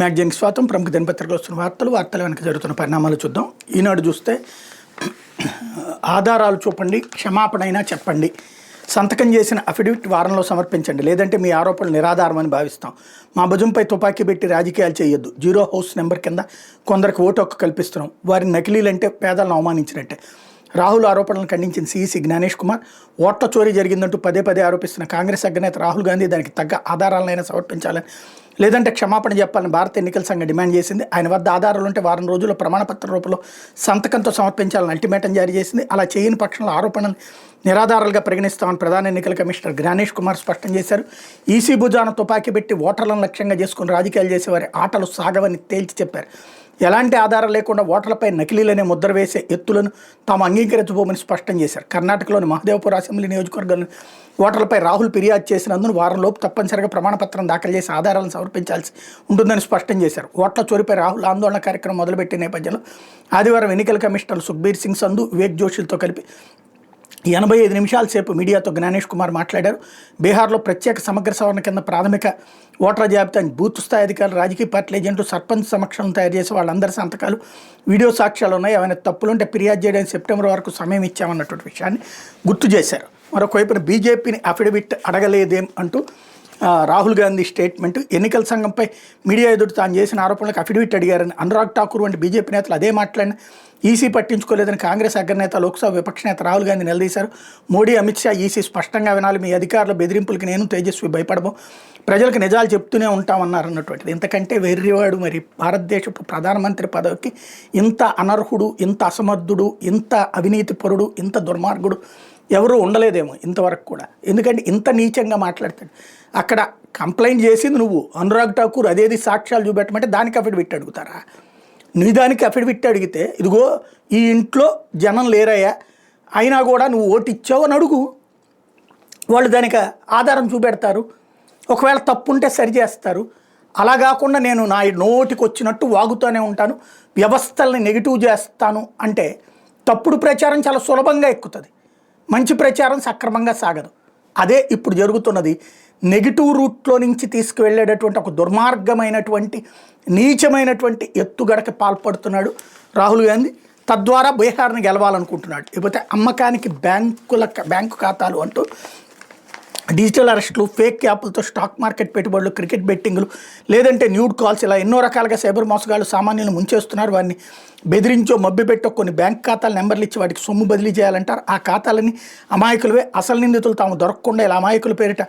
మ్యాగజైన్కి స్వాగతం. ప్రముఖ దినపత్రికలు వస్తున్న వార్తలు వెనక జరుగుతున్న పరిణామాలు చూద్దాం. ఈనాడు చూస్తే ఆధారాలు చూపండి, క్షమాపణ అయినా చెప్పండి, సంతకం చేసిన అఫిడవిట్ వారంలో సమర్పించండి, లేదంటే మీ ఆరోపణలు నిరాధారమని భావిస్తాం, మా భుజంపై తుపాకీ పెట్టి రాజకీయాలు చేయొద్దు, జీరో హౌస్ నెంబర్ కింద కొందరికి ఓటు హక్కు కల్పిస్తున్నాం, వారిని నకిలీలంటే పేదలను అవమానించినట్టే. రాహుల్ ఆరోపణలను ఖండించిన సిఈసి జ్ఞానేష్ కుమార్, ఓట్ల చోరీ జరిగిందంటూ పదే ఆరోపిస్తున్న కాంగ్రెస్ అగ్రనేత రాహుల్ గాంధీ దానికి తగ్గ ఆధారాలనైనా సమర్పించాలని, లేదంటే క్షమాపణ చెప్పాలని భారత ఎన్నికల సంఘం డిమాండ్ చేసింది. ఆయన వద్ద ఆధారాలు ఉంటే వారం రోజుల్లో ప్రమాణపత్ర రూపంలో సంతకంతో సమర్పించాలని అల్టిమేటం జారీ చేసింది. అలా చేయని పక్షంలో ఆరోపణలు నిరాధారాలుగా పరిగణిస్తామని ప్రధాన ఎన్నికల కమిషనర్ జ్ఞానేష్ కుమార్ స్పష్టం చేశారు. ఈసీ భుజాన తుపాకీ పెట్టి ఓటర్లను లక్ష్యంగా చేసుకుని రాజకీయాలు చేసేవారి ఆటలు సాగవని తేల్చి చెప్పారు. ఎలాంటి ఆధారం లేకుండా ఓటర్లపై నకిలీలనే ముద్ర వేసే ఎత్తులను తాము అంగీకరించబోమని స్పష్టం చేశారు. కర్ణాటకలోని మహదేవ్పూర్ అసెంబ్లీ నియోజకవర్గంలో ఓటర్లపై రాహుల్ ఫిర్యాదు చేసినందున వారంలోపు తప్పనిసరిగా ప్రమాణపత్రం దాఖలు చేసి ఆధారాలను సమర్పించాల్సి ఉంటుందని స్పష్టం చేశారు. ఓట్ల చోరీపై రాహుల్ ఆందోళన కార్యక్రమం మొదలుపెట్టిన నేపథ్యంలో ఆదివారం ఎన్నికల కమిషనర్లు సుఖ్బీర్ సింగ్ సంధు, వివేక్ జోషిలతో కలిపి 85 నిమిషాల సేపు మీడియాతో జ్ఞానేష్ కుమార్ మాట్లాడారు. బీహార్లో ప్రత్యేక సమగ్ర సవరణ కింద ప్రాథమిక ఓటర్ల జాబితాని బూత్ స్థాయి అధికారులు, రాజకీయ పార్టీల ఏజెంట్లు, సర్పంచ్ సమక్షంలో తయారు చేసి వాళ్ళందరి సంతకాలు, వీడియో సాక్ష్యాలు ఉన్నాయి. ఏమైనా తప్పులుంటే ఫిర్యాదు చేయడానికి సెప్టెంబర్ వరకు సమయం ఇచ్చామన్నటువంటి విషయాన్ని గుర్తు చేశారు. మరొకవైపున బీజేపీని అఫిడవిట్ అడగలేదేం అంటూ రాహుల్ గాంధీ స్టేట్మెంట్. ఎన్నికల సంఘంపై మీడియా ఎదుటి తాను చేసిన ఆరోపణలకు అఫిడవిట్ అడిగారని అనురాగ్ ఠాకూర్ వంటి బీజేపీ నేతలు అదే మాట్లాడిన ఈసీ పట్టించుకోలేదని కాంగ్రెస్ అగ్రనేత, లోక్సభ విపక్ష నేత రాహుల్ గాంధీ నిలదీశారు. మోడీ, అమిత్ షా ఈసీ స్పష్టంగా వినాలి, మీ అధికారుల బెదిరింపులకి నేను, తేజస్వి భయపడము, ప్రజలకు నిజాలు చెప్తూనే ఉంటామన్నారు అన్నటువంటిది. ఇంతకంటే వెర్రివాడు మరి భారతదేశపు ప్రధానమంత్రి పదవికి ఇంత అనర్హుడు, ఇంత అసమర్థుడు, ఇంత అవినీతిపరుడు, ఇంత దుర్మార్గుడు ఎవరూ ఉండలేదేమో ఇంతవరకు కూడా. ఎందుకంటే ఇంత నీచంగా మాట్లాడతాడు. అక్కడ కంప్లైంట్ చేసింది నువ్వు, అనురాగ్ ఠాకూర్ అదేది సాక్ష్యాలు చూపెట్టమంటే దానికి అఫిడవిట్ అడుగుతారా? నీ దానికి అఫిడవిట్ అడిగితే ఇదిగో ఈ ఇంట్లో జనం లేరయ్యా, అయినా కూడా నువ్వు ఓటు ఇచ్చావు అని అడుగు, వాళ్ళు దానికి ఆధారం చూపెడతారు. ఒకవేళ తప్పుంటే సరి చేస్తారు. అలా కాకుండా నేను నా నోటికి వచ్చినట్టు వాగుతూనే ఉంటాను, వ్యవస్థల్ని నెగిటివ్ చేస్తాను అంటే తప్పుడు ప్రచారం చాలా సులభంగా ఎక్కుతుంది, మంచి ప్రచారం సక్రమంగా సాగదు. అదే ఇప్పుడు జరుగుతున్నది. నెగిటివ్ రూట్లో నుంచి తీసుకువెళ్ళేటటువంటి ఒక దుర్మార్గమైనటువంటి నీచమైనటువంటి ఎత్తుగడకి పాల్పడుతున్నాడు రాహుల్ గాంధీ. తద్వారా బీహార్ని గెలవాలనుకుంటున్నాడు. లేకపోతే అమ్మకానికి బ్యాంకు ఖాతాలు అంటూ డిజిటల్ అరెస్టులు, ఫేక్ యాప్లతో స్టాక్ మార్కెట్ పెట్టుబడులు, క్రికెట్ బెట్టింగ్లు, లేదంటే న్యూడ్ కాల్స్, ఇలా ఎన్నో రకాలుగా సైబర్ మోసగాళ్ళు సామాన్యులను ముంచేస్తున్నారు. వారిని బెదిరించో మభ్యపెట్టో కొన్ని బ్యాంక్ ఖాతాల నెంబర్లు ఇచ్చి వాటికి సొమ్ము బదిలీ చేయాలంటారు. ఆ ఖాతాలని అమాయకులవే, అసలు నిందితులు తాము దొరకకుండా ఇలా అమాయకుల పేరిట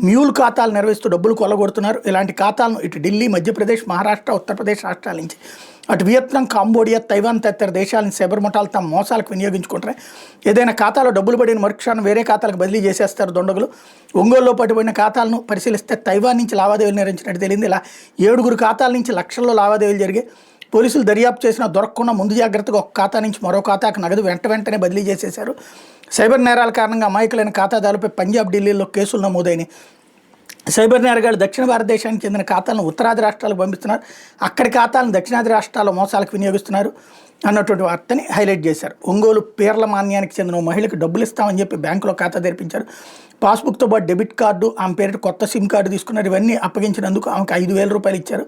మ్యూల్ ఖాతాలు నిర్వహిస్తూ డబ్బులు కొల్లగొడుతున్నారు. ఇలాంటి ఖాతాలను ఇటు ఢిల్లీ, మధ్యప్రదేశ్, మహారాష్ట్ర, ఉత్తరప్రదేశ్ రాష్ట్రాల నుంచి, అటు వియత్నాం, కాంబోడియా, తైవాన్ తదితర దేశాల నుంచి సైబర్ ముఠాలు తమ మోసాలకు వినియోగించుకుంటారు. ఏదైనా ఖాతాలో డబ్బులు పడిన మరుక్షణం వేరే ఖాతాలకు బదిలీ చేసేస్తారు దొండగులు. ఒంగోలులో పట్టుబడిన ఖాతాలను పరిశీలిస్తే తైవాన్ నుంచి లావాదేవీలు నిర్వహించినట్టు తెలిసింది. ఇలా 7 ఖాతాల నుంచి లక్షల్లో లావాదేవీలు జరిగాయి. పోలీసులు దర్యాప్తు చేసినా దొరకకుండా ముందు జాగ్రత్తగా ఒక ఖాతా నుంచి మరో ఖాతాకు నగదు వెంటనే బదిలీ చేసేశారు. సైబర్ నేరాల కారణంగా అమాయకులైన ఖాతాదారులపై పంజాబ్, ఢిల్లీలో కేసులు నమోదైనాయి. సైబర్ నేరగాళ్ళు దక్షిణ భారతదేశానికి చెందిన ఖాతాలను ఉత్తరాది రాష్ట్రాలకు పంపిస్తున్నారు, అక్కడి ఖాతాలను దక్షిణాది రాష్ట్రాల మోసాలకు వినియోగిస్తున్నారు అన్నటువంటి వార్తని హైలైట్ చేశారు. ఒంగోలు పేర్ల మాన్యానికి చెందిన మహిళకు డబ్బులు ఇస్తామని చెప్పి బ్యాంకులో ఖాతా తెరిపించారు. పాస్బుక్తో పాటు డెబిట్ కార్డు, ఆమె పేరిట కొత్త సిమ్ కార్డు తీసుకున్నారు. ఇవన్నీ అప్పగించినందుకు ఆమెకు 5,000 రూపాయలు ఇచ్చారు.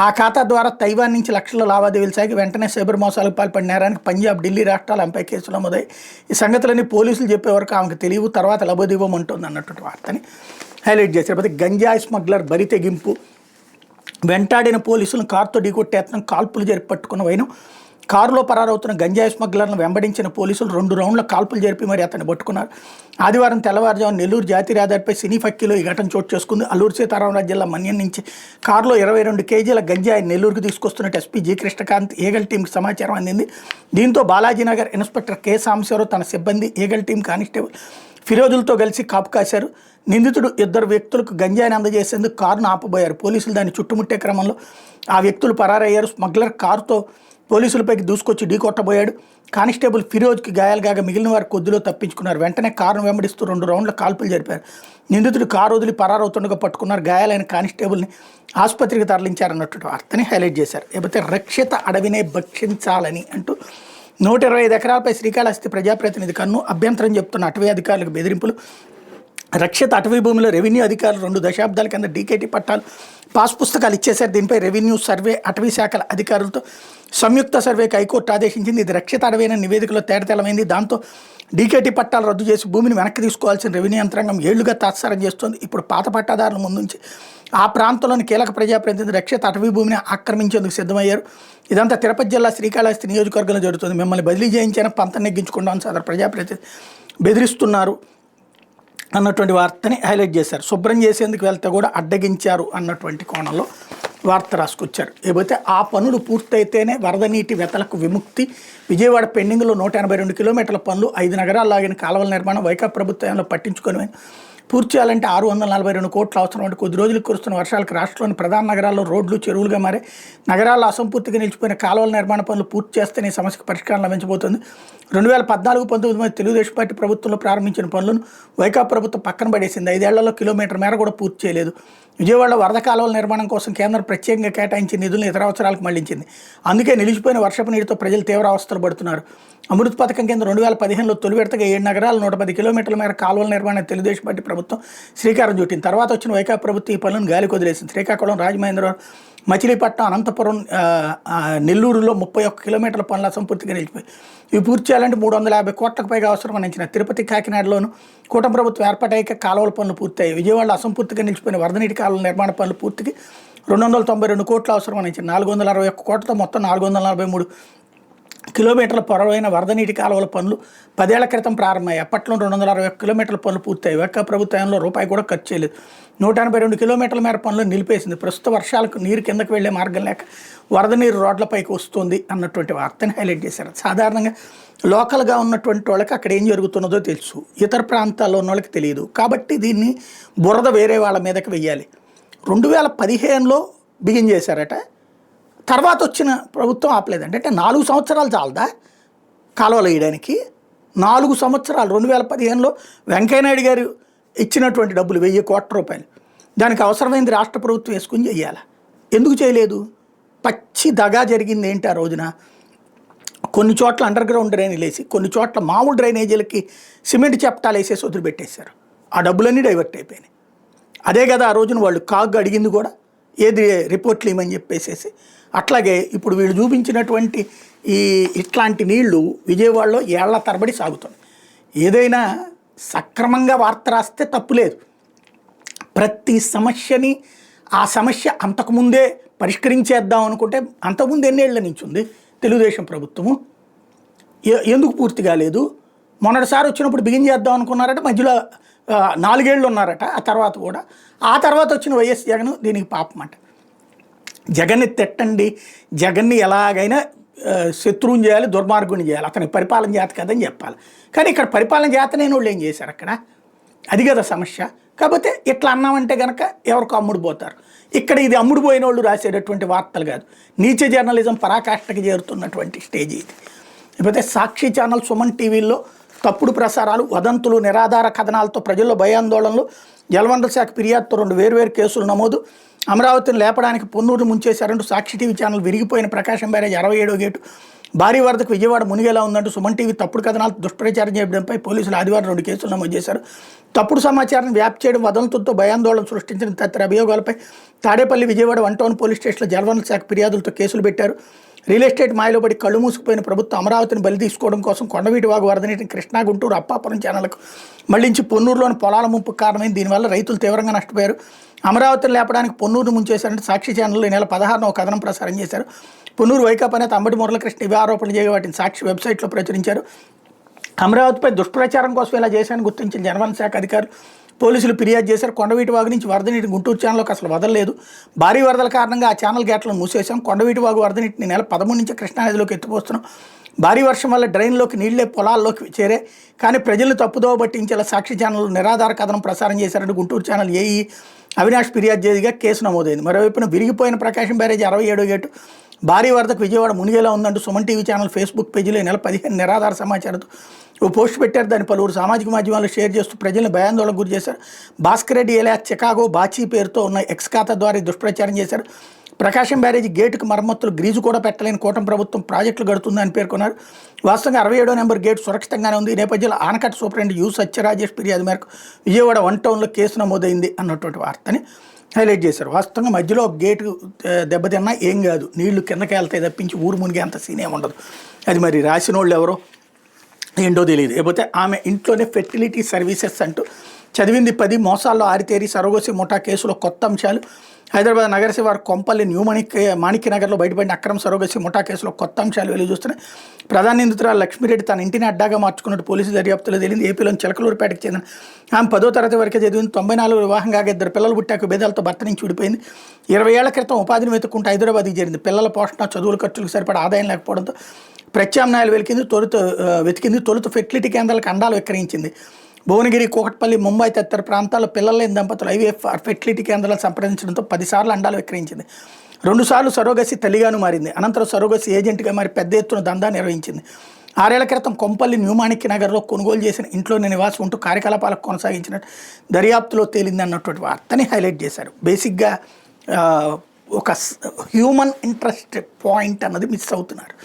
ఆ ఖాతా ద్వారా తైవాన్ నుంచి లక్షల లావాదేవీలు సాగి వెంటనే సైబర్ మోసాలకు పాల్పడిన నేరానికి పంజాబ్, ఢిల్లీ రాష్ట్రాలు ఆమెపై కేసులు నమోదాయి. ఈ సంగతులన్నీ పోలీసులు చెప్పే వరకు ఆమెకు తెలియవు, తర్వాత లబోదివ్వమంటుంది అన్నటువంటి వార్తని హైలైట్ చేశారు. గంజాయి స్మగ్లర్ బరి తెగింపు, వెంటాడిన పోలీసులను కారుతో ఢీకొట్టేతనం, కాల్పులు జరిపి పట్టుకున్న వైనం. కారులో పరారవుతున్న గంజాయి స్మగ్లర్ను వెంబడించిన పోలీసులు 2 రౌండ్ల కాల్పులు జరిపి మరి అతన్ని పట్టుకున్నారు. ఆదివారం తెల్లవారుజాము నెల్లూరు జాతీయ రహదారిపై సినీ ఫక్కీలో ఈ ఘటన చోటు చేసుకుంది. అల్లూరు సీతారామరాజు జిల్లా మన్యం నుంచి కారులో 22 కేజీల గంజాయి నెల్లూరుకు తీసుకొస్తున్నట్టు ఎస్పీ జి కృష్ణకాంత్ ఈగల్ టీంకి సమాచారం అందింది. దీంతో బాలాజీనగర్ ఇన్స్పెక్టర్ కె సాంబశివరావు, తన సిబ్బంది, ఈగల్ టీం కానిస్టేబుల్ ఫిరోజులతో కలిసి కాపు కాశారు. నిందితుడు 2 వ్యక్తులకు గంజాయిని అందజేసేందుకు కారును ఆపబోయారు. పోలీసులు దాన్ని చుట్టుముట్టే క్రమంలో ఆ వ్యక్తులు పరారయ్యారు. స్మగ్లర్ కారుతో పోలీసులపైకి దూసుకొచ్చి ఢీకొట్టబోయాడు. కానిస్టేబుల్ ఫిరోజ్కి గాయాలు కాగా మిగిలిన వారు కొద్దిలో తప్పించుకున్నారు. వెంటనే కారును వెంబడిస్తూ 2 రౌండ్ల కాల్పులు జరిపారు. నిందితుడు కారు వదిలి పరారవుతుండగా పట్టుకున్నారు. గాయాలైన కానిస్టేబుల్ని ఆసుపత్రికి తరలించారన్నట్టు వార్తని హైలైట్ చేశారు. లేకపోతే రక్షిత అడవినే భక్షించాలని అంటూ 125 ఎకరాలపై శ్రీకాళహస్తి ప్రజాప్రతినిధి కన్ను అభ్యంతరం చెప్తున్న అటవీ అధికారులకు బెదిరింపులు. రక్షిత అటవీ భూమిలో రెవెన్యూ అధికారులు 2 దశాబ్దాల కింద డీకేటీ పట్టాలు పాస్ పుస్తకాలు ఇచ్చేశారు. దీనిపై రెవెన్యూ, సర్వే, అటవీ శాఖల అధికారులతో సంయుక్త సర్వేకి హైకోర్టు ఆదేశించింది. ఇది రక్షిత అటవీ నివేదికలో తేటతెల్లమైంది. దాంతో డీకేటీ పట్టాలు రద్దు చేసి భూమిని వెనక్కి తీసుకోవాల్సిన రెవెన్యూ యంత్రాంగం ఏళ్లుగా తాత్సారం చేస్తోంది. ఇప్పుడు పాత పట్టాదారుల ముందుంచి ఆ ప్రాంతంలోని కీలక ప్రజాప్రతినిధి రక్షిత అటవీ భూమిని ఆక్రమించేందుకు సిద్ధమయ్యారు. ఇదంతా తిరుపతి జిల్లా శ్రీకాళహస్తి నియోజకవర్గంలో జరుగుతుంది. మిమ్మల్ని బదిలీ చేయించిన పంతం నెగ్గించుకుంటామని సదరు ప్రజాప్రతినిధి బెదిరిస్తున్నారు అన్నటువంటి వార్తని హైలైట్ చేశారు. శుభ్రం చేసేందుకు వెళ్తే కూడా అడ్డగించారు అన్నటువంటి కోణంలో వార్త రాసుకొచ్చారు. ఏదైతే ఆ పనులు పూర్తయితేనే వరద నీటి వెతలకు విముక్తి. విజయవాడ పెండింగ్లో 182 కిలోమీటర్ల పనులు, 5 నగరాలు లాగిన కాలువల నిర్మాణం వైకాపా ప్రభుత్వంలో పట్టించుకొని పూర్తి చేయాలంటే 642 కోట్లు అవసరం. అంటే కొద్ది రోజులకు కురుస్తున్న వర్షాలకు రాష్ట్రంలోని ప్రధాన నగరాల్లో రోడ్లు, చెరువులుగా మారే నగరాల్లో అసంపూర్తిగా నిలిచిపోయిన కాలువల నిర్మాణ పనులు పూర్తి చేస్తేనే సమస్యకు పరిష్కారం లభించబోతుంది. 2014-19 మధ్య తెలుగుదేశం పార్టీ ప్రభుత్వంలో ప్రారంభించిన పనులను వైకాపా ప్రభుత్వం పక్కన పడేసింది. 5 ఏళ్లలో కిలోమీటర్ మేర కూడా పూర్తి చేయలేదు. విజయవాడలో వరద కాలువల నిర్మాణం కోసం కేంద్రం ప్రత్యేకంగా కేటాయించిన నిధులను ఇతర అవసరాలకు మళ్లించింది. అందుకే నిలిచిపోయిన వర్షపు నీటితో ప్రజలు తీవ్ర అవస్థలు పడుతున్నారు. అమృత్ పథకం కింద 2015లో తొలి విడతగా 7 నగరాలు 110 కిలోమీటర్ల మేర కాలువల నిర్మాణాన్ని తెలుగుదేశం పార్టీ ప్రభుత్వం శ్రీకారం చుట్టింది. తర్వాత వచ్చిన వైకాపా ప్రభుత్వం ఈ పనులను గాలికి వదిలేసింది. శ్రీకాకుళం, రాజమహేంద్రవరం, మచిలీపట్నం, అనంతపురం, నెల్లూరులో 31 కిలోమీటర్ల పనులు అసంపూర్తిగా నిలిచిపోయి ఇవి పూర్తి చేయాలంటే 350 కోట్లకు పైగా అవసరం అందించిన తిరుపతి, కాకినాడలోను కూటమి ప్రభుత్వం ఏర్పాటయ్యాక కాలువల పనులు పూర్తయ్యాయి. విజయవాడలో అసంపూర్తిగా నిలిచిపోయిన వరద నీటి కాలువల నిర్మాణ పనులు పూర్తికి 292 కోట్లు అవసరం అందించిన 461 కోట్లతో మొత్తం 443 కిలోమీటర్ల పొడవైన వరద నీటి కాలువల పనులు 10 ఏళ్ల క్రితం ప్రారంభమయ్యాయి. అప్పట్లో 261 కిలోమీటర్ల పనులు పూర్తయ్యాయి. వైకాపా ప్రభుత్వంలో రూపాయి కూడా ఖర్చు చేయలేదు. 182 కిలోమీటర్ల మేర పనులు నిలిపేసింది. ప్రస్తుత వర్షాలకు నీరు కిందకు వెళ్లే మార్గం లేక వరద నీరు రోడ్లపైకి వస్తుంది అన్నటువంటి వార్తని హైలైట్ చేశారు. సాధారణంగా లోకల్గా ఉన్నటువంటి వాళ్ళకి అక్కడ ఏం జరుగుతున్నదో తెలుసు, ఇతర ప్రాంతాల్లో ఉన్న వాళ్ళకి తెలియదు. కాబట్టి దీన్ని బురద వేరే వాళ్ళ మీదకి వెయ్యాలి. 2015లో బిగిన్ చేశారట, తర్వాత వచ్చిన ప్రభుత్వం ఆపలేదంటే అంటే 4 సంవత్సరాలు చాలదా కాలువలు వేయడానికి? 4 సంవత్సరాలు 2015లో వెంకయ్యనాయుడు గారు ఇచ్చినటువంటి డబ్బులు 1000 కోట్ల రూపాయలు దానికి అవసరమైంది రాష్ట్ర ప్రభుత్వం వేసుకుని చేయాలి. ఎందుకు చేయలేదు? పచ్చి దగా జరిగింది ఏంటి ఆ రోజున? కొన్ని చోట్ల అండర్ గ్రౌండ్ డ్రైనేజీలు వేసి, కొన్ని చోట్ల మామూలు డ్రైనేజీలకి సిమెంట్ చెప్టాలు వేసేసి వదిలిపెట్టేశారు. ఆ డబ్బులన్నీ డైవర్ట్ అయిపోయినాయి. అదే కదా ఆ రోజున వాళ్ళు కాగ్ అడిగింది కూడా, ఏది రిపోర్ట్లు ఇవ్వమని చెప్పేసేసి. అట్లాగే ఇప్పుడు వీళ్ళు చూపించినటువంటి ఇట్లాంటి నీళ్లు విజయవాడలో ఏళ్ల తరబడి సాగుతుంది. ఏదైనా సక్రమంగా వార్త రాస్తే తప్పులేదు. ప్రతి సమస్యని ఆ సమస్య అంతకుముందే పరిష్కరించేద్దాం అనుకుంటే అంతకుముందు ఎన్నేళ్ల నుంచి ఉంది తెలుగుదేశం ప్రభుత్వము? ఎందుకు పూర్తి కాలేదు? మొన్నటిసారి వచ్చినప్పుడు బిగిన్ చేద్దాం అనుకున్నారట, మధ్యలో 4 ఏళ్ళు ఉన్నారట. ఆ తర్వాత వచ్చిన వైఎస్ జగన్ దీనికి పాపం అంట. జగన్ని తిట్టండి, జగన్ని ఎలాగైనా శత్రువుని చేయాలి, దుర్మార్గుని చేయాలి, అతనికి పరిపాలన చేత కదని చెప్పాలి. కానీ ఇక్కడ పరిపాలన చేతనైన వాళ్ళు ఏం చేశారు అక్కడ? అది కదా సమస్య. కాకపోతే ఇట్లా అన్నామంటే కనుక ఎవరికి అమ్ముడు పోతారు. ఇక్కడ ఇది అమ్ముడు పోయిన వాళ్ళు రాసేటటువంటి వార్తలు కాదు, నీచ జర్నలిజం పరాకాష్ఠకి చేరుతున్నటువంటి స్టేజ్ ఇది. లేకపోతే సాక్షి ఛానల్, సుమన్ టీవీల్లో తప్పుడు ప్రసారాలు, వదంతులు, నిరాధార కథనాలతో ప్రజల్లో భయాందోళనలు, జలవనరుల శాఖ ఫిర్యాదుతో 2 వేర్వేరు కేసులు నమోదు, అమరావతిని లేపడానికి పొన్నూరు ముంచేశారంటూ సాక్షి టీవీ ఛానల్ విరిగిపోయిన ప్రకాశం బ్యారేజ్ 67వ గేటు, భారీ వరదకు విజయవాడ మునిగేలా ఉందంటూ సుమన్ టీవీ తప్పుడు కథనాలు దుష్ప్రచారం చేయడంపై పోలీసులు ఆదివారం 2 కేసులు నమోదు చేశారు. తప్పుడు సమాచారాన్ని వ్యాప్తి చేయడం, వదంతులతో భయాందోళన సృష్టించిన తదితర అభియోగాలపై తాడేపల్లి, విజయవాడ 1 టౌన్ పోలీస్ స్టేషన్లో జలవనరుల శాఖ ఫిర్యాదులతో కేసులు పెట్టారు. రియల్ ఎస్టేట్ మాయలో పడి కళ్ళు మూసుకుపోయిన ప్రభుత్వం అమరావతిని బలి తీసుకోవడం కోసం కొండవీటి వాగు వరద నీటిని కృష్ణా, గుంటూరు, అప్పాపురం ఛానళ్లకు మళ్లించి పొన్నూరులోని పొలాల ముంపు కారణమైంది. దీనివల్ల రైతులు తీవ్రంగా నష్టపోయారు. అమరావతిని లేపడానికి పొన్నూరును ముంచేశారంటే సాక్షి ఛానల్లో ఈ నెల 16న ఒక కథనం ప్రసారం చేశారు. పొన్నూరు వైకాపా నేత అంబటి మురళీకృష్ణ ఇవే ఆరోపణలు చేయగా వాటిని సాక్షి వెబ్సైట్లో ప్రచురించారు. అమరావతిపై దుష్ప్రచారం కోసం ఇలా చేశారని గుర్తించిన జలవనరుల శాఖ అధికారులు పోలీసులు ఫిర్యాదు చేశారు. కొండవీటి వాగు నుంచి వరద నీటిని గుంటూరు ఛానల్లోకి అసలు వదలలేదు. భారీ వరదల కారణంగా ఆ ఛానల్ గేట్లను మూసేశాం. కొండవీటి వాగు వరద నీటిని నెల 13 నుంచి కృష్ణానదిలోకి ఎత్తిపోస్తున్నాం. భారీ వర్షం వల్ల డ్రైన్లోకి నీళ్లే పొలాల్లోకి చేరే, కానీ ప్రజలను తప్పుదోవ పట్టించేలా సాక్షి ఛానల్ నిరాధార కథనం ప్రసారం చేశారంటూ గుంటూరు ఛానల్ ఏఈ అవినాష్ ఫిర్యాదు చేయగా కేసు నమోదైంది. మరోవైపున విరిగిపోయిన ప్రకాశం బ్యారేజ్ 67వ గేటు, భారీ వరదకు విజయవాడ మునిగేలా ఉందంటూ సుమన్ టీవీ ఛానల్ ఫేస్బుక్ పేజీలో ఈ నెల 15 నిరాధార సమాచారంతో ఓ పోస్ట్ పెట్టారు. దాన్ని పలువురు సామాజిక మాధ్యమాల్లో షేర్ చేస్తూ ప్రజలను భయాందోళనకు గురి చేశారు. భాస్కర్ రెడ్డి ఏలా చికాగో బాచీ పేరుతో ఉన్న ఎక్స్ ఖాతా ద్వారా దుష్ప్రచారం చేశారు. ప్రకాశం బ్యారేజీ గేటుకు మరమ్మతులు గ్రీజు కూడా పెట్టలేని కూటమి ప్రభుత్వం ప్రాజెక్టులు గడుతుందని పేర్కొన్నారు. వాస్తవంగా 67వ నెంబర్ గేటు సురక్షితంగానే ఉంది. ఈ నేపథ్యంలో ఆనకట్ట సూపరింటెండెంట్ యు సత్యరాజేష్ ఫిర్యాదు మేరకు విజయవాడ 1 టౌన్లో కేసు నమోదైంది అన్నటువంటి వార్తని హైలైట్ చేశారు. వాస్తవంగా మధ్యలో గేటు దెబ్బతిన్నా ఏం కాదు, నీళ్లు కిందకి వెళ్తాయి తప్పించి ఊరు మునిగే అంత సీన్ ఏమి ఉండదు. అది మరి రాసిన వాళ్ళు ఎవరో ఏంటో తెలియదు. లేకపోతే ఆమె ఇంట్లోనే ఫెర్టిలిటీ సర్వీసెస్ అంటూ చదివింది 10 మోసాల్లో ఆరితేరి సరోగసి ముఠా కేసులో కొత్త అంశాలు. హైదరాబాద్ నగర శివారు కొంపల్లి న్యూ మాణిక్యనగర్లో బయటపడిన అక్రమ సరోగసి ముఠా కేసులో కొత్త అంశాలు వెలుగు చూస్తున్నాయి. ప్రధాన నిందితురాలు లక్ష్మీరెడ్డి తన ఇంటిని అడ్డాగా మార్చుకున్నట్టు పోలీసు దర్యాప్తులో తెలిసింది. ఏపీలోని చిలకలూరుపేటకు చెందిన ఆమె 10వ తరగతి వరకే చదివింది. 94 వివాహం కాగా 2 పిల్లలు పుట్టాక భేదాలతో భర్త నుంచి విడిపోయింది. 20 ఏళ్ల క్రితం ఉపాధిని వెతుక్కుంటూ హైదరాబాద్కి చేరింది. పిల్లల పోషణ చదువుల ఖర్చులకు సరిపడా ఆదాయం లేకపోవడంతో ప్రత్యామ్నాయాలు వెతికింది. తొలుత ఫెర్టిలిటీ కేంద్రాలకు అండాలు విక్రయించింది. భువనగిరి, కూకట్పల్లి, ముంబై తదితర ప్రాంతాల్లో పిల్లలు లేని దంపతులు ఐవీఎఫ్ ఫెర్టిలిటీ కేంద్రాలు సంప్రదించడంతో 10 సార్లు అండాలు విక్రయించింది. 2 సార్లు సరోగసి తల్లిగాను మారింది. అనంతరం సరోగసి ఏజెంట్గా మారి పెద్ద ఎత్తున దందా నిర్వహించింది. 6 ఏళ్ల క్రితం కొంపల్లి న్యూ మాణిక్యనగర్లో కొనుగోలు చేసిన ఇంట్లోనే నివాసం ఉంటూ కార్యకలాపాలకు కొనసాగించినట్టు దర్యాప్తులో తేలింది అన్నటువంటి వార్తని హైలైట్ చేశారు. బేసిక్గా ఒక హ్యూమన్ ఇంట్రెస్ట్ పాయింట్ అన్నది మిస్ అవుతున్నారు.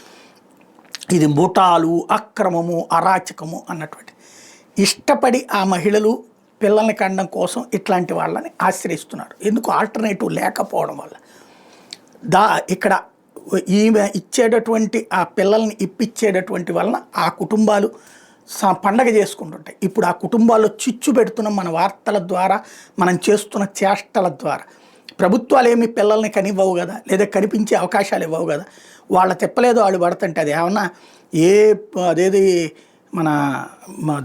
ఇది ముఠాలు, అక్రమము, అరాచకము అన్నటువంటి ఇష్టపడి ఆ మహిళలు పిల్లల్ని కండం కోసం ఇట్లాంటి వాళ్ళని ఆశ్రయిస్తున్నారు. ఎందుకు ఆల్టర్నేటివ్ లేకపోవడం వల్ల ఇక్కడ ఈమె ఇచ్చేటటువంటి ఆ పిల్లల్ని ఇప్పించేటటువంటి వలన ఆ కుటుంబాలు పండగ చేసుకుంటుంటాయి. ఇప్పుడు ఆ కుటుంబాల్లో చిచ్చు పెడుతున్నాం మన వార్తల ద్వారా, మనం చేస్తున్న చేష్టల ద్వారా. ప్రభుత్వాలు ఏమి పిల్లల్ని కనివ్వవు కదా, లేదా కనిపించే అవకాశాలు ఇవ్వవు కదా. వాళ్ళ తిప్పలేదో వాళ్ళు పడుతుంటే అది ఏమన్నా అదేది మన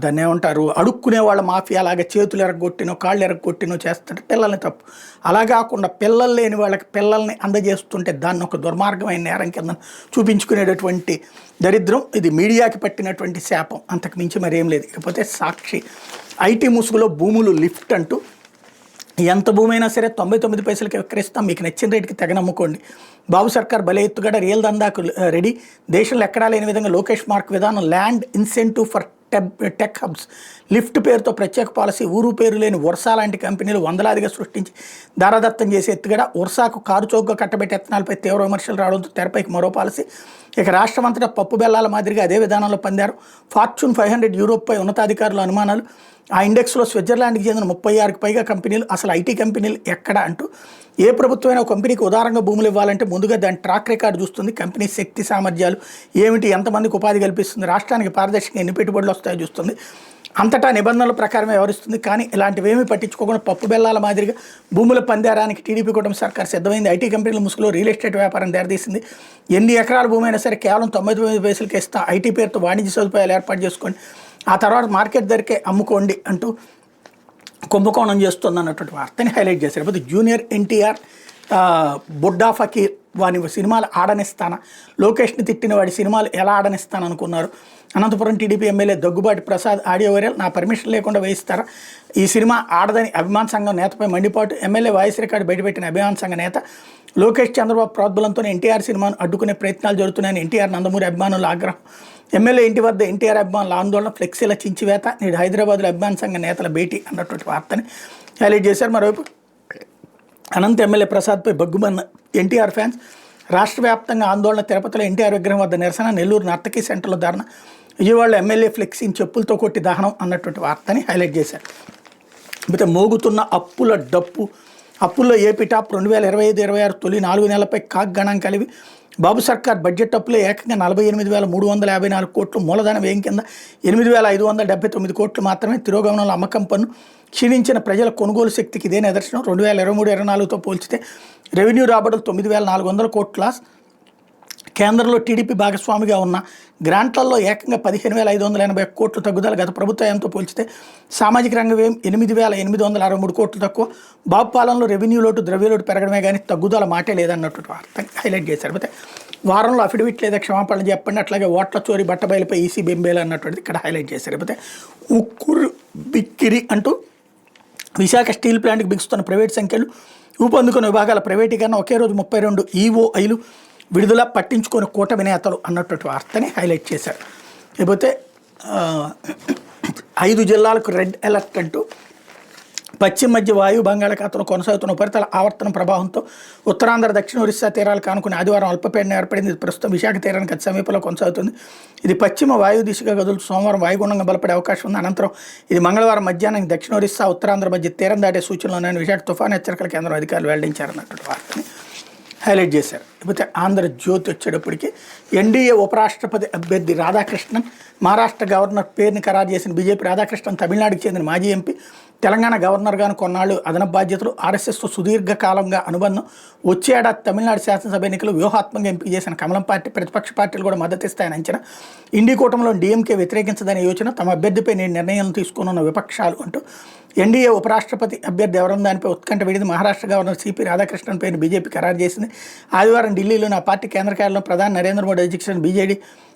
దాన్ని ఏమంటారు, అడుక్కునే వాళ్ళ మాఫియా అలాగే చేతులు ఎరగొట్టినో కాళ్ళు ఎరగొట్టినో చేస్తుంటే పిల్లల్ని తప్పు. అలా కాకుండా పిల్లలు లేని వాళ్ళకి పిల్లల్ని అందజేస్తుంటే దాన్ని ఒక దుర్మార్గమైన నేరం కింద చూపించుకునేటటువంటి దరిద్రం ఇది మీడియాకి పట్టినటువంటి శాపం, అంతకు మించి మరేం లేదు. ఇకపోతే సాక్షి ఐటీ ముసుగులో భూములు లిఫ్ట్ అంటూ ఎంత భూమి అయినా సరే 99 పైసలకి విక్రయిస్తాం, మీకు నచ్చిన రేటుకి తెగ నమ్ముకోండి. బాబు సర్కార్ బలే ఎత్తుగడ రియల్ దందాకు రెడీ. దేశంలో ఎక్కడా లేని విధంగా లోకేష్ మార్క్ విధానం. Land incentive for tech hubs. Lift పేరుతో ప్రత్యేక పాలసీ. ఊరు పేరు లేని వర్షా లాంటి కంపెనీలు వందలాదిగా సృష్టించి దారాదత్తం చేసే ఎత్తుగడ. వర్షాకు కారు చౌకగా కట్టబెట్టే యత్నాలపై తీవ్ర విమర్శలు రావడంతో తెరపైకి మరో పాలసీ. ఇక రాష్ట్రం అంతటా పప్పు బెల్లాల మాదిరిగా అదే విధానంలో పొందారు. ఫార్చ్యూన్ 500 యూరోప్పై ఉన్నతాధికారుల అనుమానాలు. ఆ ఇండెక్స్లో స్విట్జర్లాండ్కి చెందిన 36కి పైగా కంపెనీలు. అసలు ఐటీ కంపెనీలు ఎక్కడ అంటూ ఏ ప్రభుత్వమైనా ఒక కంపెనీకి ఉదారంగా భూములు ఇవ్వాలంటే ముందుగా దాని ట్రాక్ రికార్డు చూస్తుంది. కంపెనీ శక్తి సామర్థ్యాలు ఏమిటి, ఎంతమందికి ఉపాధి కల్పిస్తుంది, రాష్ట్రానికి పారదర్శకంగా ఎన్ని పెట్టుబడులు వస్తాయో చూస్తుంది. అంతటా నిబంధనల ప్రకారమే వ్యవహరిస్తుంది. కానీ ఇలాంటివేమీ పట్టించుకోకుండా పప్పు బెల్లాల మాదిరిగా భూముల పందేరానికి టీడీపీ కుటుంబ సర్కార్ సిద్ధమైంది. ఐటీ కంపెనీల ముసుగులో రియల్ ఎస్టేట్ వ్యాపారం దారితీసింది. ఎన్ని ఎకరాల భూమి అయినా సరే కేవలం 99 పైసలకి ఇస్తాం, ఐటీ పేరుతో వాణిజ్య సదుపాయాలు ఏర్పాటు చేసుకోండి, ఆ తర్వాత మార్కెట్ ధరకే అమ్ముకోండి అంటూ కుంభకోణం చేస్తుంది అన్నటువంటి వార్తని హైలైట్ చేశారు. లేకపోతే జూనియర్ ఎన్టీఆర్ బుడ్డా ఫకీర్ వాని సినిమాలు ఆడనిస్తానా, లోకేష్ని తిట్టిన వాడి సినిమాలు ఎలా ఆడనిస్తాను అనుకున్నారు. Anantapuram TDP MLA Daggubati Prasad audio viral. నా పర్మిషన్ లేకుండా వేయిస్తారా, ఈ సినిమా ఆడదని అభిమాన సంఘం నేతపై మండిపాటు. ఎమ్మెల్యే వాయిస్ రికార్డు బయటపెట్టిన అభిమాన సంఘ నేత. లోకేష్ చంద్రబాబు ప్రోద్బలంతో ఎన్టీఆర్ సినిమాను అడ్డుకునే ప్రయత్నాలు జరుగుతున్నాయని ఎన్టీఆర్ నందమూరి అభిమానుల ఆగ్రహం. ఎమ్మెల్యే ఇంటి వద్ద ఎన్టీఆర్ అభిమానుల ఆందోళన. ఫ్లెక్సీల చించివేత. నేడు హైదరాబాద్లో అభిమాన సంఘ నేతల భేటీ అన్నటువంటి వార్తని హైలైట్ చేశారు. మరోవైపు అనంత ఎమ్మెల్యే ప్రసాద్పై బగ్గుమన్న ఎన్టీఆర్ ఫ్యాన్స్. రాష్ట్ర వ్యాప్తంగా ఆందోళన. తిరుపతిలో ఎన్టీఆర్ విగ్రహం వద్ద నిరసన. నెల్లూరు నర్తకీ సెంటర్లో ధర్నా. విజయవాడలో ఎమ్మెల్యే ఫ్లెక్సీని చెప్పులతో కొట్టి దహనం అన్నటువంటి వార్తని హైలైట్ చేశారు. అయితే మోగుతున్న అప్పుల డప్పు. అప్పుల్లో ఏపీ టాప్. 2025-26 తొలి 4 నెలలపై కాక్ గణాంకాలు కలివి. బాబు సర్కార్ బడ్జెట్ అప్పులో ఏకంగా 48,354 కోట్లు. మూలధన వ్యయం కింద 8,579 కోట్లు మాత్రమే. తిరోగమనంలో అమ్మకం పన్ను. క్షీణించిన ప్రజల కొనుగోలు శక్తికి ఇదే నిదర్శనం. 2023-24తో పోల్చితే రెవెన్యూ రాబడులు 9,400 కోట్ల. కేంద్రంలో టీడీపీ భాగస్వామిగా ఉన్న గ్రాంట్లలో ఏకంగా 15,580 కోట్లు తగ్గుదల. గత ప్రభుత్వంతో పోల్చితే సామాజిక రంగ వ్యయం 8,863 కోట్లు తక్కువ. బాబు పాలనలో రెవెన్యూ లోటు ద్రవ్యలోటు పెరగడమే కానీ తగ్గుదల మాటే లేదన్నటువంటి వార్త హైలైట్ చేశారు. అయితే వారంలో అఫిడవిట్ లేదా క్షమాపణ చెప్పండి. అట్లాగే ఓట్ల చోరీ బట్టబయలుపై ఈసీ బెంబేలు అన్నటువంటిది ఇక్కడ హైలైట్ చేశారు. అయితే ఉక్కురు బిక్కిరి అంటూ విశాఖ స్టీల్ ప్లాంట్కి బిగుస్తున్న ప్రైవేట్ సంఖ్యలు. ఊపందుకున్న విభాగాల ప్రైవేటీకరణ. ఒకే రోజు 32 ఈఓఐలు విడుదల. పట్టించుకొని కూటమి నేతలు అన్నటువంటి వార్తని హైలైట్ చేశారు. లేకపోతే 5 జిల్లాలకు రెడ్ అలర్ట్ అంటూ పశ్చిమ మధ్య వాయు బంగాళాఖాతంలో కొనసాగుతున్న ఉపరితల ఆవర్తన ప్రభావంతో ఉత్తరాంధ్ర దక్షిణ ఒరిస్సా తీరాలు కానుకుని ఆదివారం అల్పపీడనం ఏర్పడింది. ఇది ప్రస్తుతం విశాఖ తీరానికి అతి సమీపంలో కొనసాగుతుంది. ఇది పశ్చిమ వాయు దిశగా కదులుతూ సోమవారం వాయుగుండంగా బలపడే అవకాశం ఉంది. అనంతరం ఇది మంగళవారం మధ్యాహ్నం దక్షిణ ఒరిస్సా ఉత్తరాంధ్ర మధ్య తీరం దాటే సూచనలు ఉన్నాయని విశాఖ తుఫాను హెచ్చరికల కేంద్రం అధికారులు వెల్లడించారన్నటువంటి వార్తని హైలైట్ చేశారు. ఇకపోతే ఆంధ్రజ్యోతి వచ్చేటప్పటికి ఎన్డీఏ ఉపరాష్ట్రపతి అభ్యర్థి రాధాకృష్ణన్ మహారాష్ట్ర గవర్నర్ పేరుని ఖరారు చేసిన బీజేపీ రాధాకృష్ణన్ తమిళనాడుకు చెందిన మాజీ ఎంపీ, తెలంగాణ గవర్నర్గాను కొన్నాళ్ళు అదనపు బాధ్యతలు, ఆర్ఎస్ఎస్తో సుదీర్ఘకాలంగా అనుబంధం, వచ్చే ఏడాది తమిళనాడు శాసనసభ ఎన్నికలు వ్యూహాత్మకంగా ఎంపిక చేసిన కమలం పార్టీ ప్రతిపక్ష పార్టీలు కూడా మద్దతిస్తాయని అంచనా, ఇండి కూటమిలో డీఎంకే వ్యతిరేకించదనే యోచన, తమ అభ్యర్థిపై నేను నిర్ణయాలను తీసుకున్న విపక్షాలు అంటూ ఎన్డీఏ ఉపరాష్ట్రపతి అభ్యర్థి ఎవరన్న దానిపై ఉత్కంఠ విడిది. మహారాష్ట్ర గవర్నర్ సిపి రాధాకృష్ణన్ పేరును బీజేపీ ఖరారు చేసింది. ఆదివారం ఢిల్లీలోని ఆ పార్టీ కేంద్ర కార్యాలయంలో ప్రధాని నరేంద్ర మోడీ అధ్యక్షతన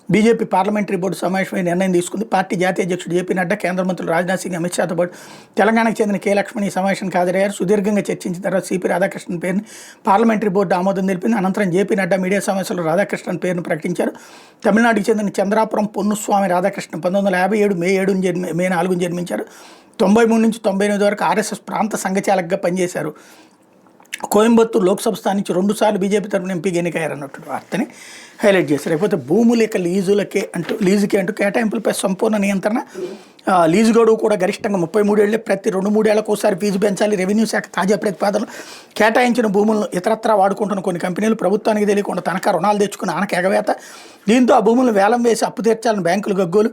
బీజేపీ పార్లమెంటరీ బోర్డు సమావేశమై నిర్ణయం తీసుకుంది. పార్టీ జాతీయ అధ్యక్షుడు జేపీ నడ్డా, కేంద్ర మంత్రులు రాజ్నాథ్ సింగ్, అమిత్ షాతో పాటు తెలంగాణకు చెందిన కే లక్ష్మణ్ ఈ సమావేశానికి హాజరయ్యారు. సుదీర్ఘంగా చర్చించిన తర్వాత సిపి రాధాకృష్ణన్ పేరుని పార్లమెంటరీ బోర్డు ఆమోదం తెలిపింది. అనంతరం జేపీ నడ్డా మీడియా సమావేశంలో రాధాకృష్ణన్ పేరును ప్రకటించారు. తమిళనాడుకు చెందిన చంద్రాపురం పొన్నుస్వామి రాధాకృష్ణన్ 1957 మే 4 జన్మించారు. 93 నుంచి 98 వరకు ఆర్ఎస్ఎస్ ప్రాంత సంఘచాలకుగా పనిచేశారు. కోయంబత్తూరు లోక్సభ స్థానం నుంచి 2 సార్లు బీజేపీ తరఫున ఎంపీగా ఎన్నికయ్యారన్నటువంటి వార్తని హైలైట్ చేశారు. లేకపోతే భూముల యొక్క లీజుకే అంటూ కేటాయింపులపై సంపూర్ణ నియంత్రణ, లీజు గడువు కూడా గరిష్టంగా 33 ఏళ్లే, ప్రతి 2-3 ఏళ్లకు ఒకసారి ఫీజు పెంచాలి. రెవెన్యూ శాఖ తాజా ప్రతిపాదనలు, కేటాయించిన భూములను ఇతరత్రా వాడుకుంటున్న కొన్ని కంపెనీలు ప్రభుత్వానికి తెలియకుండా తనఖా రుణాలు తెచ్చుకున్న ఆనక ఎగవేత, దీంతో ఆ భూములను వేలం వేసి అప్పు తీర్చాలని బ్యాంకులు గగ్గోలు,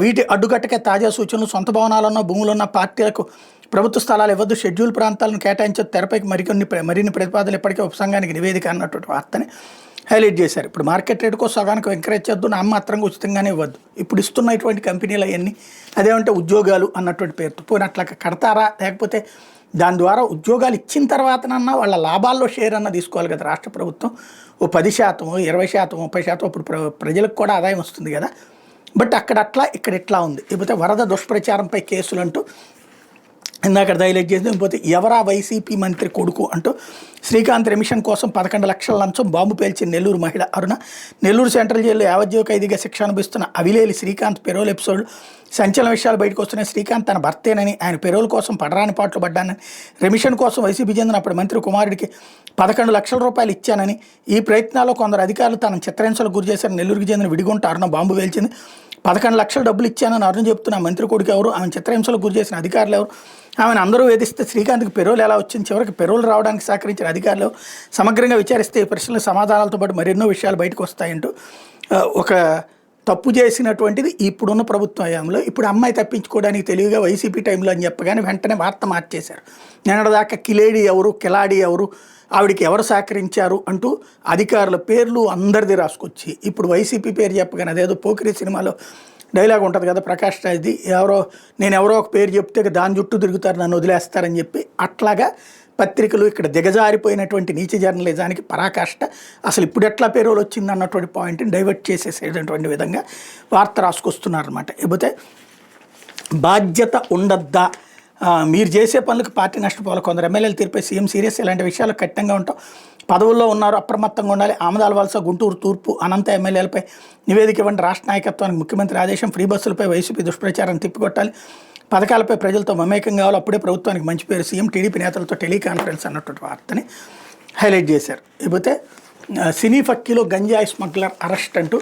వీటి అడ్డుకట్టకే తాజా సూచనలు, సొంత భవనాలున్న భూములున్న పార్టీలకు ప్రభుత్వ స్థలాలు ఇవ్వద్దు, షెడ్యూల్ ప్రాంతాలను కేటాయించే తెరపైకి మరిన్ని ప్రతిపాదనలు ఇప్పటికే ఉపసంఘానికి నివేదిక అన్నటువంటి వార్తని హైలైట్ చేశారు. ఇప్పుడు మార్కెట్ రేటుకో సగానికి ఎంకరేజ్ చేద్దు, నామమాత్రంగా ఉచితంగానే ఇవ్వద్దు. ఇప్పుడు ఇస్తున్నటువంటి కంపెనీలు అవన్నీ అదేమంటే ఉద్యోగాలు అన్నటువంటి పేరుతో పోయిన అట్లా కడతారా, లేకపోతే దాని ద్వారా ఉద్యోగాలు ఇచ్చిన తర్వాతనన్నా వాళ్ళ లాభాల్లో షేర్ అన్న తీసుకోవాలి కదా రాష్ట్ర ప్రభుత్వం. ఓ 10%, 20%, 30% అప్పుడు ప్రజలకు కూడా ఆదాయం వస్తుంది కదా. బట్ అక్కడ అట్లా ఇక్కడ ఇట్లా ఉంది. లేకపోతే వరద దుష్ప్రచారంపై కేసులు అంటూ ఇందాక హైలైట్ చేసి, లేకపోతే ఎవరా వైసీపీ మంత్రి కొడుకు అంటూ శ్రీకాంత్ రెమిషన్ కోసం 11 లక్షల లంచం, బాంబు పేల్చిన నెల్లూరు మహిళ అరుణ. నెల్లూరు సెంట్రల్ జైల్లో యావజ్జీవ ఖైదీగా శిక్ష అనుభవిస్తున్న అవిలేలి శ్రీకాంత్ పెరోల్ ఎపిసోడ్ సంచలన విషయాలు బయటకు వస్తున్నాయి. శ్రీకాంత్ తన భర్తేనని, ఆయన పెరోల్ కోసం పడరాని పాటలు పడ్డానని, రెమిషన్ కోసం వైసీపీ చెందిన అప్పటి మంత్రి కుమారుడికి 11 లక్షల రూపాయలు ఇచ్చానని, ఈ ప్రయత్నాల్లో కొందరు అధికారులు తనను చిత్రహింసలకు గురి చేశారు. నెల్లూరుకి చెందిన విడిగుంట అరుణ బాంబు పేల్చింది. 11 లక్షలు డబ్బులు ఇచ్చానని అరుణ చెప్తున్న మంత్రి కొడుకు ఎవరు, ఆమె చిత్రహింసలకు గురి చేసిన అధికారులు ఎవరు, ఆమెను అందరూ వేధిస్తే శ్రీకాంత్కి పెరోల్ ఎలా వచ్చింది, చివరికి పెరోల్ రావడానికి సహకరించిన అధికారులు సమగ్రంగా విచారిస్తే ఈ ప్రశ్నల సమాధానాలతో పాటు మరెన్నో విషయాలు బయటకు వస్తాయంటూ ఒక తప్పు చేసినటువంటిది ఇప్పుడున్న ప్రభుత్వ హయాంలో. ఇప్పుడు అమ్మాయి తప్పించుకోవడానికి తెలివిగా వైసీపీ టైంలో అని చెప్పగానే వెంటనే వార్త మార్చేశారు. నిన్నటిదాకా కిలాడి ఎవరు, ఆవిడికి ఎవరు సహకరించారు అంటూ అధికారుల పేర్లు అందరిది రాసుకొచ్చి ఇప్పుడు వైసీపీ పేరు చెప్పగానే అదేదో పోకిరి సినిమాలో డైలాగ్ ఉంటుంది కదా ప్రకాష్ రాజ్ది, నేను ఎవరో ఒక పేరు చెప్తే దాని చుట్టూ తిరుగుతారు, నన్ను వదిలేస్తారని చెప్పి, అట్లాగా పత్రికలు ఇక్కడ దిగజారిపోయినటువంటి నీచ జర్నలిజానికి పరాకాష్ట. అసలు ఇప్పుడు ఎట్లా పేరోలు వచ్చింది అన్నటువంటి పాయింట్ని డైవర్ట్ చేసేసేటటువంటి విధంగా వార్త రాసుకొస్తున్నారన్నమాట. లేకపోతే బాధ్యత ఉండద్దా, మీరు చేసే పనులకు పార్టీ నష్టపోవాలి, కొందరు ఎమ్మెల్యేలు తీర్పై సీఎం సీరియస్, ఇలాంటి విషయాలు కఠినంగా ఉంటాం, పదవుల్లో ఉన్నారు అప్రమత్తంగా ఉండాలి. ఆమదాల వలస, గుంటూరు తూర్పు అనంత ఎమ్మెల్యేలపై నివేదిక ఇవ్వండి, రాష్ట్ర నాయకత్వానికి ముఖ్యమంత్రి ఆదేశం, ఫ్రీ బస్సులపై వైసీపీ దుష్ప్రచారం తిప్పికొట్టాలి, పథకాలపై ప్రజలతో మమేకం కావాలి, అప్పుడే ప్రభుత్వానికి మంచి పేరు, సీఎం టీడీపీ నేతలతో టెలికాన్ఫరెన్స్ అన్నటువంటి వార్తని హైలైట్ చేశారు. లేకపోతే సినీ ఫక్కీలో గంజాయి స్మగ్లర్ అరెస్ట్ అంటూ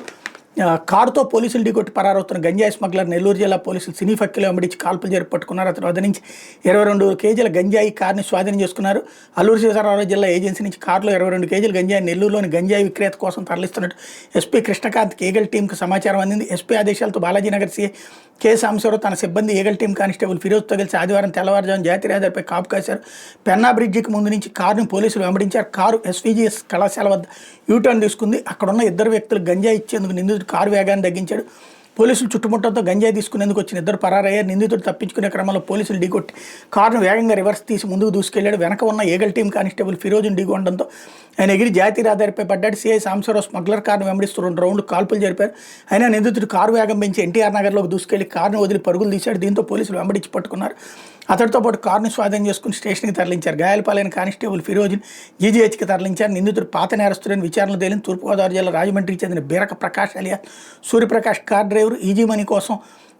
కారుతో పోలీసులు ఢీకొట్టి పరారవుతున్న గంజాయి స్మగ్లర్ నెల్లూరు జిల్లా పోలీసులు సినీ ఫక్కీలో వెంబడించి కాల్పులు జరిపి పట్టుకున్నారు. అతను వద్ద నుంచి 22 కేజీల గంజాయి కార్ని స్వాధీనం చేసుకున్నారు. అల్లూరు సీతారామరాజు జిల్లా ఏజెన్సీ నుంచి కారులో 22 కేజీల గంజాయి నెల్లూరులోని గంజాయి విక్రేత కోసం తరలిస్తున్నట్టు ఎస్పీ కృష్ణకాంత్ ఈగల్ టీంకు సమాచారం అందింది. ఎస్పీ ఆదేశాలతో బాలాజీనగర్ సీఐ కె సాంబశివరావు తన సిబ్బంది ఈగల్ టీం కానిస్టేబుల్ ఫిరోజ్తో కలిసి ఆదివారం తెల్లవారుజామున జాతీయ రహదారిపై కాపు కాశారు. పెన్నా బ్రిడ్జికి ముందు నుంచి కారుని పోలీసులు వెంబడించారు. కారు ఎస్వీజీఎస్ కళాశాల వద్ద యూటర్న్ తీసుకుంది. అక్కడున్న 2 వ్యక్తులు గంజాయి ఇచ్చేందుకు నిందితుడు కారు వేగాన్ని తగ్గించాడు. పోలీసులు చుట్టుముట్టడంతో గంజాయి తీసుకునేందుకు వచ్చిన 2 పరారయ్యారు. నిందితుడు తప్పించుకునే క్రమంలో పోలీసులు ఢీకొట్టి కారును వేగంగా రివర్స్ తీసి ముందుకు దూసుకెళ్లాడు. వెనక ఉన్న ఈగల్ టీం కానిస్టేబుల్ ఫిరోజును ఢీకొనడంతో ఆయన ఎగిరి జాతీయ రహదారిపై పడ్డాడు. సిఐ సాంబశివరావు స్మగ్లర్ కారును వెంబడిస్తూ 2 రౌండ్లు కాల్పులు జరిపారు. అయినా నిందితుడు కారు వేగం పెంచి ఎన్టీఆర్ నగర్లోకి దూసుకెళ్లి కారును వదిలి పరుగులు తీశాడు. దీంతో పోలీసులు వెంబడించి పట్టుకున్నారు. అతడితో పాటు కారును స్వాధీనం చేసుకుని స్టేషన్కి తరలించారు. గాయాలపాలైన కానిస్టేబుల్ ఫిరోజ్ని జీజీహెచ్కి తరలించారు. నిందితుడు పాత నేరస్తుడని విచారణలో తేలింది. తూర్పుగోదావరి జిల్లా రాజమండ్రికి చెందిన Beeraka Prakash Alia Suryaprakash car driver driver easy money కోసం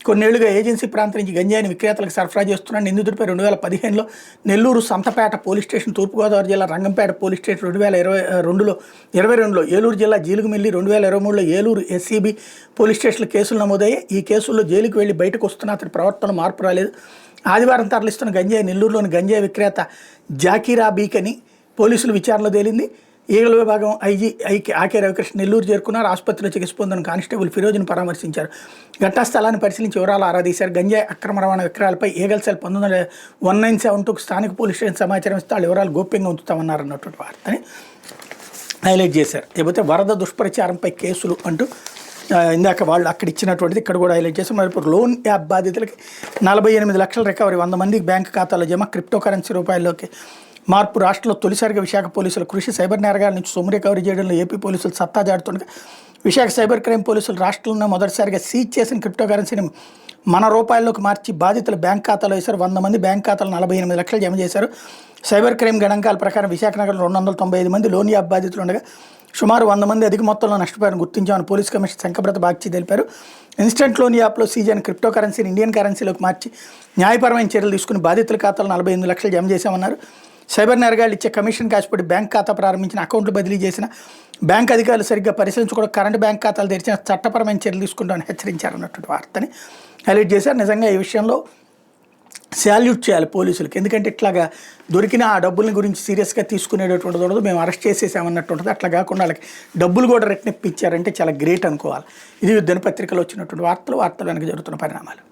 కొన్నేళ్లుగా ఏజెన్సీ ప్రాంతం నుంచి గంజాయిని విక్రేతలకు సరఫరా చేస్తున్న నిందితుడిపై 2015లో నెల్లూరు సంతపేట పోలీస్ స్టేషన్, తూర్పుగోదావరి జిల్లా రంగంపేట పోలీస్ స్టేషన్ 2022లో ఏలూరు జిల్లా జీలుగుమిల్లి, 2023లో ఏలూరు ఎస్సీబీ పోలీస్ స్టేషన్లో కేసులు నమోదయ్యాయి. ఈ కేసుల్లో జైలుకు వెళ్లి బయటకు వస్తున్న అతని ప్రవర్తనలో మార్పు రాలేదు. ఆదివారం తరలిస్తున్న గంజాయి నెల్లూరులోని గంజాయి విక్రేత జాకీరా బీకని పోలీసులు విచారణలో తేలింది. ఈగల విభాగం ఆకే రవికృష్ణ నెల్లూరు చేరుకున్నారు. ఆసుపత్రిలో చికిత్స పొందిన కానిస్టేబుల్ ఫిరోజ్ను పరామర్శించారు. ఘటనా స్థలాన్ని పరిశీలించి వివరాలు ఆరాధీశారు. గంజాయి అక్రమ రవాణా విక్రయాలపై ఈగల్ సెల్ 1972 స్థానిక పోలీస్ స్టేషన్ సమాచారం ఇస్తే వాళ్ళ వివరాలు గోప్యంగా ఉంచుతామన్నారు అన్నటువంటి వార్తని హైలైట్ చేశారు. లేకపోతే వరద దుష్ప్రచారంపై కేసులు అంటూ ఇందాక వాళ్ళు అక్కడ ఇచ్చినటువంటిది ఇక్కడ కూడా హైలైట్ చేశారు. మరి ఇప్పుడు లోన్ యాప్ బాధితులకి 48 లక్షల రికవరీ, 100 మందికి బ్యాంకు ఖాతాలో జమ, క్రిప్టో కరెన్సీ రూపాయల్లోకి మార్పు. రాష్ట్రంలో తొలిసారిగా విశాఖ పోలీసుల కృషి. సైబర్ నేరగాల నుంచి సొమ్ము రికవరీ చేయడంలో ఏపీ పోలీసులు సత్తా చాటుతుండగా విశాఖ సైబర్ క్రైమ్ పోలీసులు రాష్ట్రంలో మొదటిసారిగా సీజ్ చేసిన క్రిప్టో కరెన్సీని మన రూపాయల్లోకి మార్చి బాధితుల బ్యాంక్ ఖాతాలో వేశారు. 100 మంది బ్యాంక్ ఖాతాలో 48 లక్షలు జమ చేశారు. సైబర్ క్రైమ్ గణాంకాల ప్రకారం విశాఖ నగరంలో 295 మంది లోన్ యాప్ బాధితులు ఉండగా సుమారు 100 మంది అధిక మొత్తంలో నష్టపోయారని గుర్తించామని పోలీస్ కమిషనర్ శంకబ్రత బాగ్చి తెలిపారు. ఇన్స్టెంట్ లోన్ యాప్లో సీజ్ అయిన క్రిప్టో కరెన్సీని ఇండియన్ కరెన్సీలోకి మార్చి న్యాయపరమైన చర్యలు తీసుకుని బాధితుల ఖాతాలో 48 లక్షలు జమ చేశామన్నారు. సైబర్ నేరగాళ్లు ఇచ్చే కమిషన్ కాసిపడి బ్యాంక్ ఖాతా ప్రారంభించిన, అకౌంట్లు బదిలీ చేసిన బ్యాంక్ అధికారులు సరిగ్గా పరిశీలించుకోవడం, కరెంటు బ్యాంక్ ఖాతాలు తెరిచిన చట్టపరమైన చర్యలు తీసుకుంటామని హెచ్చరించారన్నటువంటి వార్తని హైలైట్ చేశారు. నిజంగా ఈ విషయంలో శాల్యూట్ చేయాలి పోలీసులకి. ఎందుకంటే ఇట్లాగా దొరికిన ఆ డబ్బుల గురించి సీరియస్గా తీసుకునేటటువంటిది ఉండదు. మేము అరెస్ట్ చేసేసామన్నట్టు ఉంటుంది. అట్లా కాకుండా వాళ్ళకి డబ్బులు కూడా రెట్టించారంటే చాలా గ్రేట్ అనుకోవాలి. ఇది దినపత్రికలో వచ్చినటువంటి వార్తలు వెనక జరుగుతున్న పరిణామాలు.